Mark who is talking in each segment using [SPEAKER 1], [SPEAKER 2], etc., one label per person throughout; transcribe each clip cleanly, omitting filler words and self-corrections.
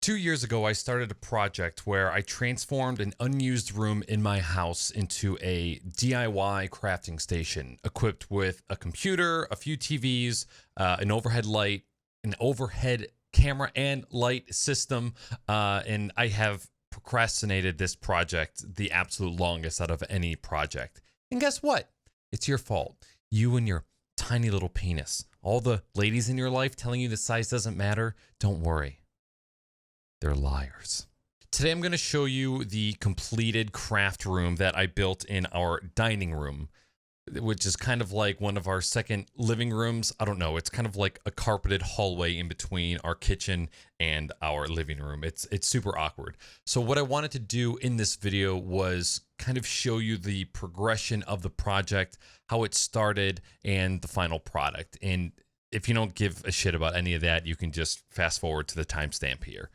[SPEAKER 1] 2 years ago, I started a project where I transformed an unused room in my house into a DIY crafting station equipped with a computer, a few TVs, an overhead light, an overhead camera and light system. And I have procrastinated this project the absolute longest out of any project. And guess what? It's your fault. You and your tiny little penis. All the ladies in your life telling you the size doesn't matter, don't worry. They're liars. Today I'm going to show you the completed craft room that I built in our dining room, which is kind of like one of our second living rooms. I don't know. It's kind of like a carpeted hallway in between our kitchen and our living room. It's super awkward. So what I wanted to do in this video was kind of show you the progression of the project, how it started, and the final product. And if you don't give a shit about any of that, you can just fast forward to the timestamp here.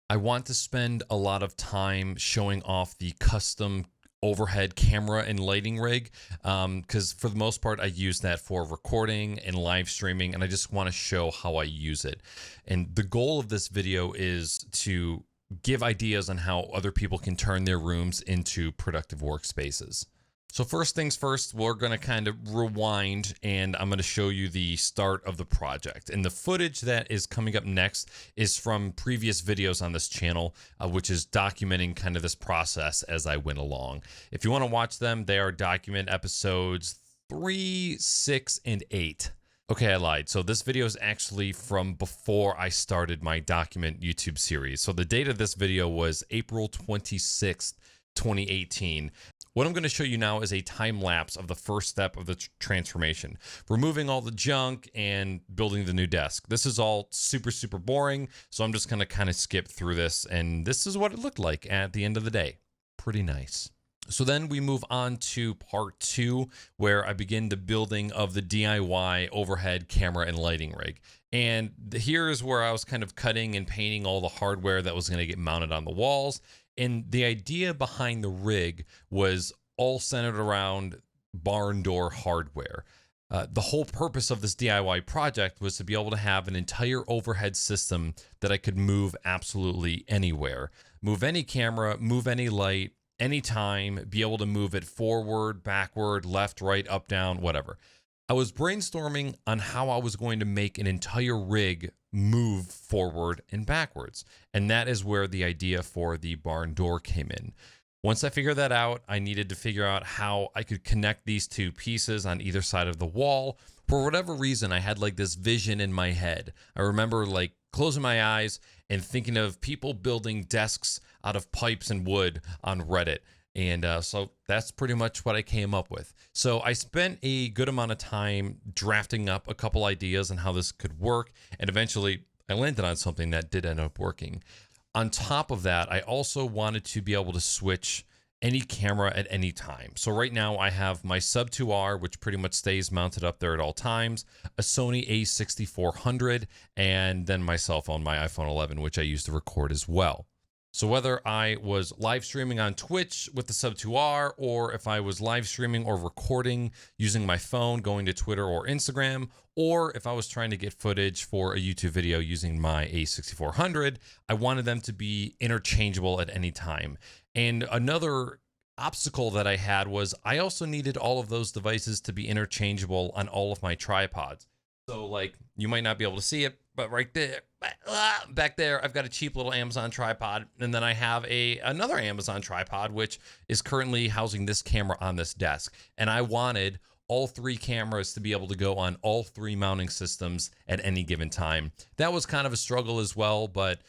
[SPEAKER 1] I want to spend a lot of time showing off the custom overhead camera and lighting rig because for the most part I use that for recording and live streaming, and I just want to show how I use it. And the goal of this video is to give ideas on how other people can turn their rooms into productive workspaces. So first things first, we're going to kind of rewind and I'm going to show you the start of the project. And the footage that is coming up next is from previous videos on this channel, which is documenting kind of this process as I went along. If you want to watch them, they are document episodes 3, 6, and 8. Okay, I lied. So this video is actually from before I started my document YouTube series. So the date of this video was April 26th, 2018. What I'm going to show you now is a time lapse of the first step of the transformation, removing all the junk and building the new desk. This is all super boring, so I'm just going to kind of skip through this, and this is what it looked like at the end of the day. Pretty nice. So then we move on to part 2, where I begin the building of the DIY overhead camera and lighting rig. And here is where I was kind of cutting and painting all the hardware that was going to get mounted on the walls. And the idea behind the rig was all centered around barn door hardware. The whole purpose of this DIY project was to be able to have an entire overhead system that I could move absolutely anywhere. Move any camera, move any light, anytime, be able to move it forward, backward, left, right, up, down, whatever. I was brainstorming on how I was going to make an entire rig move forward and backwards. And that is where the idea for the barn door came in. Once I figured that out, I needed to figure out how I could connect these two pieces on either side of the wall. For whatever reason, I had like this vision in my head. I remember like closing my eyes and thinking of people building desks out of pipes and wood on Reddit. And so that's pretty much what I came up with. So I spent a good amount of time drafting up a couple ideas on how this could work. And eventually I landed on something that did end up working. On top of that, I also wanted to be able to switch any camera at any time. So right now I have my Sub 2R, which pretty much stays mounted up there at all times, a Sony a6400, and then my cell phone, my iPhone 11, which I use to record as well. So whether I was live streaming on Twitch with the Sub 2R, or if I was live streaming or recording using my phone, going to Twitter or Instagram, or if I was trying to get footage for a YouTube video using my a6400, I wanted them to be interchangeable at any time. And another obstacle that I had was I also needed all of those devices to be interchangeable on all of my tripods. So like you might not be able to see it, but right there, back there, I've got a cheap little Amazon tripod. And then I have another Amazon tripod, which is currently housing this camera on this desk. And I wanted all 3 cameras to be able to go on all 3 mounting systems at any given time. That was kind of a struggle as well, but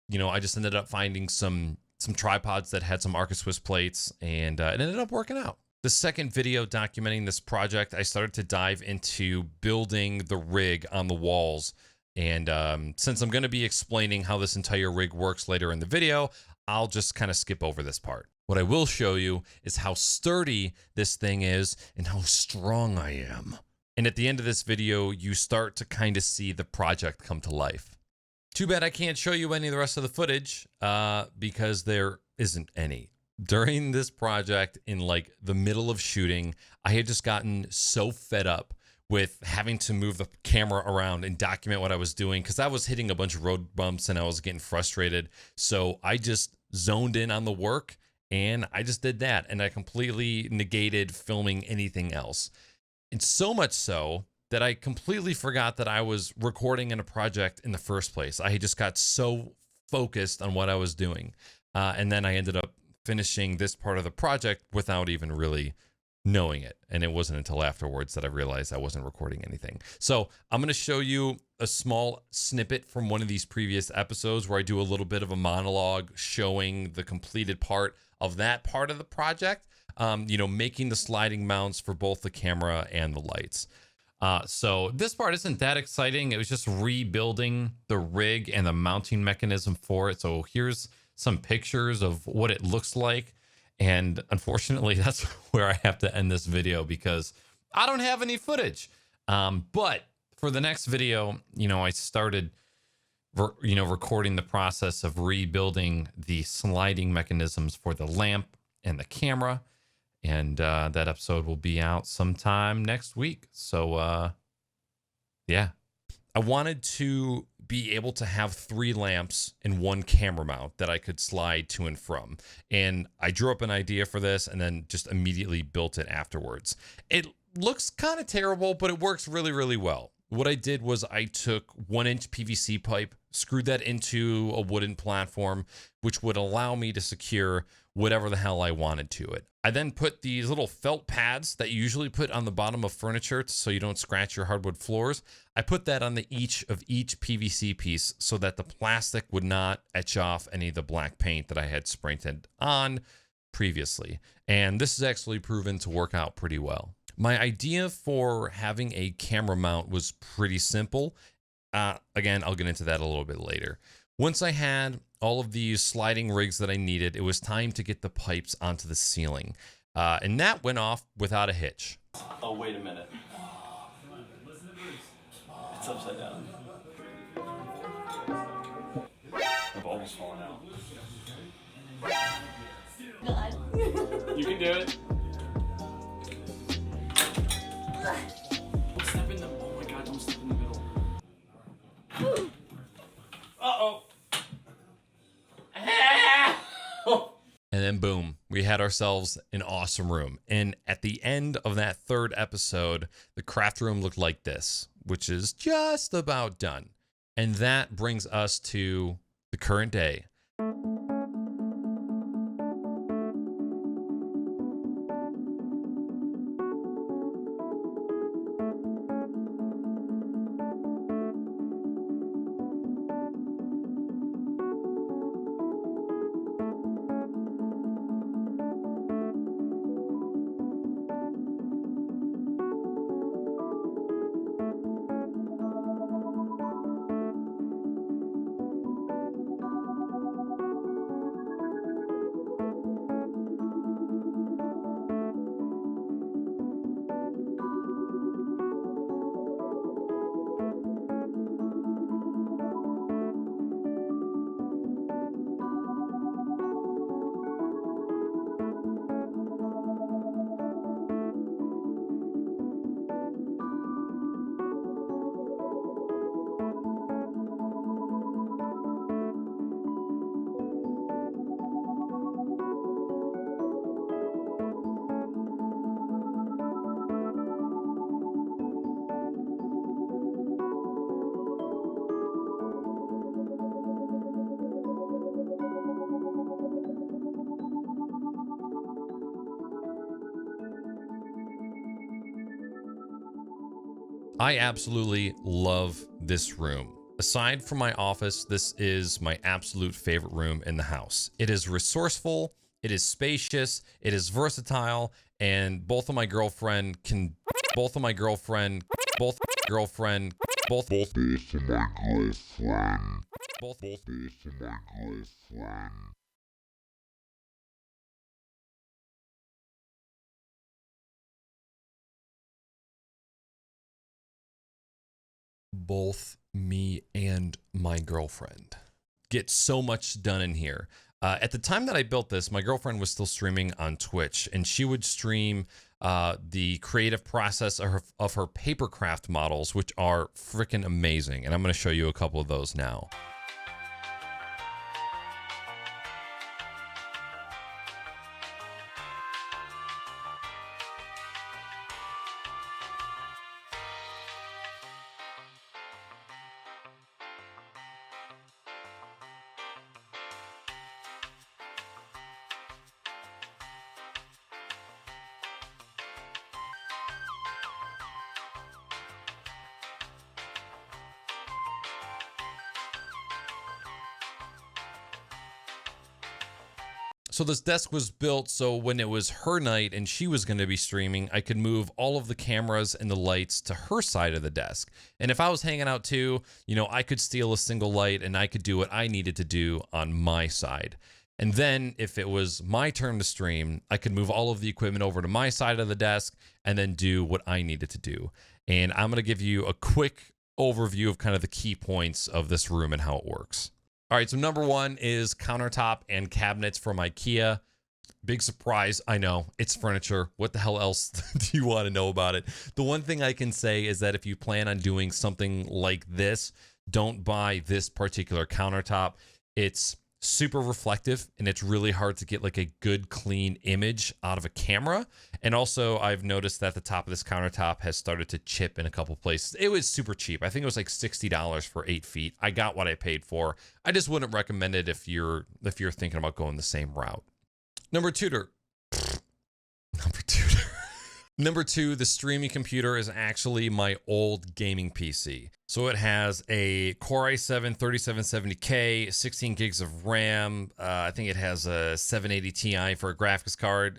[SPEAKER 1] you know, I just ended up finding some tripods that had some Arca Swiss plates, and it ended up working out. The second video documenting this project, I started to dive into building the rig on the walls. And since I'm going to be explaining how this entire rig works later in the video, I'll just kind of skip over this part. What I will show you is how sturdy this thing is and how strong I am. And at the end of this video, you start to kind of see the project come to life. Too bad I can't show you any of the rest of the footage because there isn't any. During this project, in like the middle of shooting, I had just gotten so fed up with having to move the camera around and document what I was doing because I was hitting a bunch of road bumps and I was getting frustrated. So I just zoned in on the work and I just did that. And I completely negated filming anything else. And so much so that I completely forgot that I was recording in a project in the first place. I just got so focused on what I was doing. And then I ended up finishing this part of the project without even really knowing it. And it wasn't until afterwards that I realized I wasn't recording anything. So I'm going to show you a small snippet from one of these previous episodes where I do a little bit of a monologue showing the completed part of that part of the project. Making the sliding mounts for both the camera and the lights. So this part isn't that exciting. It was just rebuilding the rig and the mounting mechanism for it. So here's some pictures of what it looks like. And unfortunately, that's where I have to end this video because I don't have any footage. But for the next video, I started, recording the process of rebuilding the sliding mechanisms for the lamp and the camera. And that episode will be out sometime next week. So, yeah. I wanted to be able to have 3 lamps and 1 camera mount that I could slide to and from. And I drew up an idea for this and then just immediately built it afterwards. It looks kind of terrible, but it works really, really well. What I did was I took 1-inch PVC pipe, screwed that into a wooden platform, which would allow me to secure whatever the hell I wanted to it. I then put these little felt pads that you usually put on the bottom of furniture so you don't scratch your hardwood floors. I put that on the each PVC piece so that the plastic would not etch off any of the black paint that I had spray painted on previously. And this is actually proven to work out pretty well. My idea for having a camera mount was pretty simple. Again, I'll get into that a little bit later. Once I had all of these sliding rigs that I needed, it was time to get the pipes onto the ceiling. And that went off without a hitch.
[SPEAKER 2] Oh, wait a minute. It's upside down. The bubble's falling out. You can do it. Don't step in the... Oh my god, don't step in the middle. Uh-oh.
[SPEAKER 1] And then boom, we had ourselves an awesome room. And at the end of that 3rd episode, the craft room looked like this, which is just about done. And that brings us to the current day. I absolutely love this room. Aside from my office, this is my absolute favorite room in the house. It is resourceful, it is spacious, it is versatile, and both my girlfriend, both my girlfriend, both me and my girlfriend get so much done in here. At the time that I built this, my girlfriend was still streaming on Twitch, and she would stream the creative process of her papercraft models, which are freaking amazing. And I'm going to show you a couple of those now. So this desk was built so when it was her night and she was going to be streaming, I could move all of the cameras and the lights to her side of the desk. And if I was hanging out too, I could steal a single light and I could do what I needed to do on my side. And then if it was my turn to stream, I could move all of the equipment over to my side of the desk and then do what I needed to do. And I'm going to give you a quick overview of kind of the key points of this room and how it works. All right, so number one is countertop and cabinets from IKEA. Big surprise, I know, it's furniture. What the hell else do you want to know about it? The one thing I can say is that if you plan on doing something like this, don't buy this particular countertop. It's super reflective and it's really hard to get like a good clean image out of a camera. And also I've noticed that the top of this countertop has started to chip in a couple places. It was super cheap. I think it was like $60 for 8 feet. I got what I paid for. I just wouldn't recommend it if you're thinking about going the same route. Number two, the streaming computer is actually my old gaming PC. So it has a Core i7 3770K, 16 gigs of RAM. I think it has a 780 Ti for a graphics card.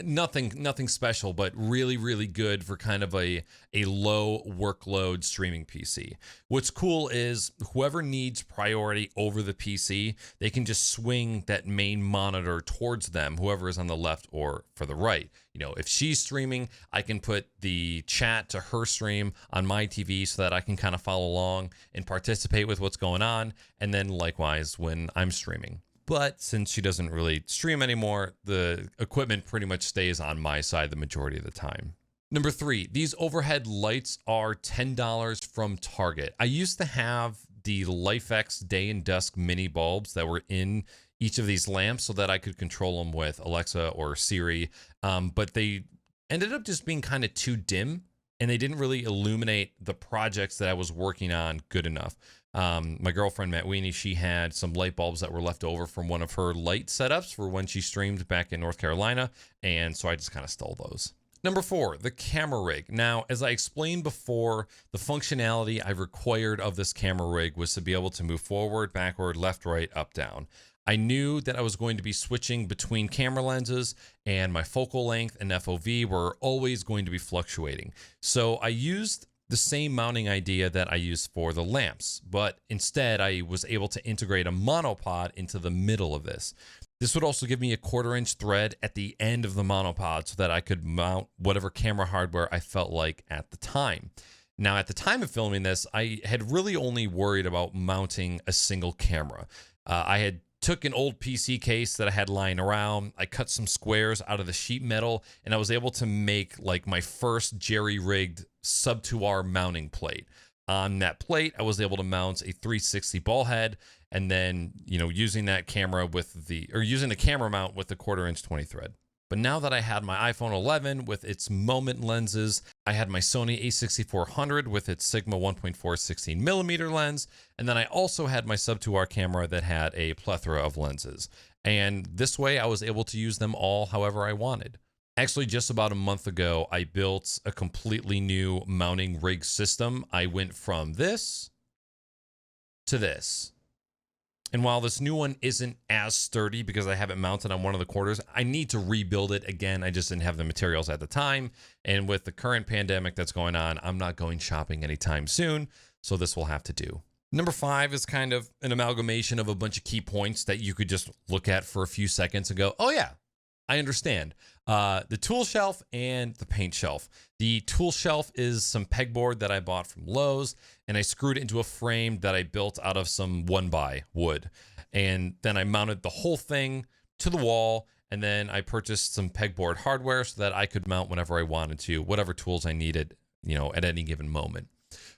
[SPEAKER 1] Nothing special, but really, really good for kind of a low workload streaming PC. What's cool is whoever needs priority over the PC, they can just swing that main monitor towards them, whoever is on the left or for the right. If she's streaming, I can put the chat to her stream on my TV so that I can kind of follow along and participate with what's going on. And then likewise when I'm streaming. But since she doesn't really stream anymore, the equipment pretty much stays on my side the majority of the time. Number three, these overhead lights are $10 from Target. I used to have the LifeX day and dusk mini bulbs that were in each of these lamps so that I could control them with Alexa or Siri. But they ended up just being kind of too dim and they didn't really illuminate the projects that I was working on good enough. My girlfriend, Matt Weenie, she had some light bulbs that were left over from one of her light setups for when she streamed back in North Carolina. And so I just kind of stole those. Number four, the camera rig. Now, as I explained before, the functionality I required of this camera rig was to be able to move forward, backward, left, right, up, down. I knew that I was going to be switching between camera lenses and my focal length and FOV were always going to be fluctuating. So I used the same mounting idea that I used for the lamps, but instead I was able to integrate a monopod into the middle of this. This would also give me a 1/4-inch thread at the end of the monopod so that I could mount whatever camera hardware I felt like at the time. Now, at the time of filming this, I had really only worried about mounting a single camera. I had took an old PC case that I had lying around. I cut some squares out of the sheet metal and I was able to make like my first jerry-rigged sub-2R mounting plate. On that plate, I was able to mount a 360 ball head and then, using the camera mount with the 1/4-inch 20 thread. But now that I had my iPhone 11 with its moment lenses, I had my Sony a6400 with its Sigma 1.4 16mm lens, and then I also had my sub-2R camera that had a plethora of lenses. And this way I was able to use them all however I wanted. Actually, just about a month ago, I built a completely new mounting rig system. I went from this to this. And while this new one isn't as sturdy because I have it mounted on one of the quarters, I need to rebuild it again. I just didn't have the materials at the time. And with the current pandemic that's going on, I'm not going shopping anytime soon. So this will have to do. Number five is kind of an amalgamation of a bunch of key points that you could just look at for a few seconds and go, oh yeah, I understand. The tool shelf and the paint shelf. The tool shelf is some pegboard that I bought from Lowe's, and I screwed it into a frame that I built out of some 1x wood. And then I mounted the whole thing to the wall, and then I purchased some pegboard hardware so that I could mount whenever I wanted to, whatever tools I needed, at any given moment.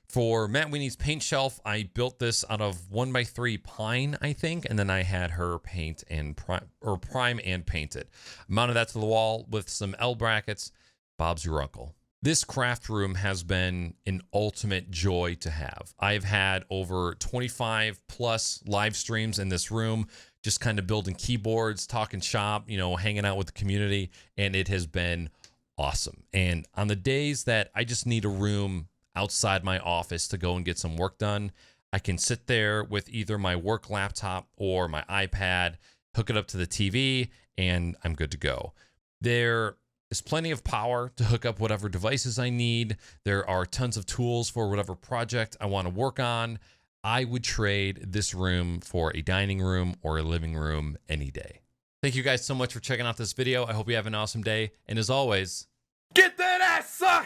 [SPEAKER 1] For Matt Weenie's paint shelf, I built this out of 1x3 pine, I think, and then I had her paint and prime and paint it. Mounted that to the wall with some L brackets. Bob's your uncle. This craft room has been an ultimate joy to have. I've had over 25 plus live streams in this room, just kind of building keyboards, talking shop, hanging out with the community, and it has been awesome. And on the days that I just need a room outside my office to go and get some work done, I can sit there with either my work laptop or my iPad, hook it up to the TV, and I'm good to go. There is plenty of power to hook up whatever devices I need. There are tons of tools for whatever project I want to work on. I would trade this room for a dining room or a living room any day. Thank you guys so much for checking out this video. I hope you have an awesome day. And as always,
[SPEAKER 2] Get that ass sucked!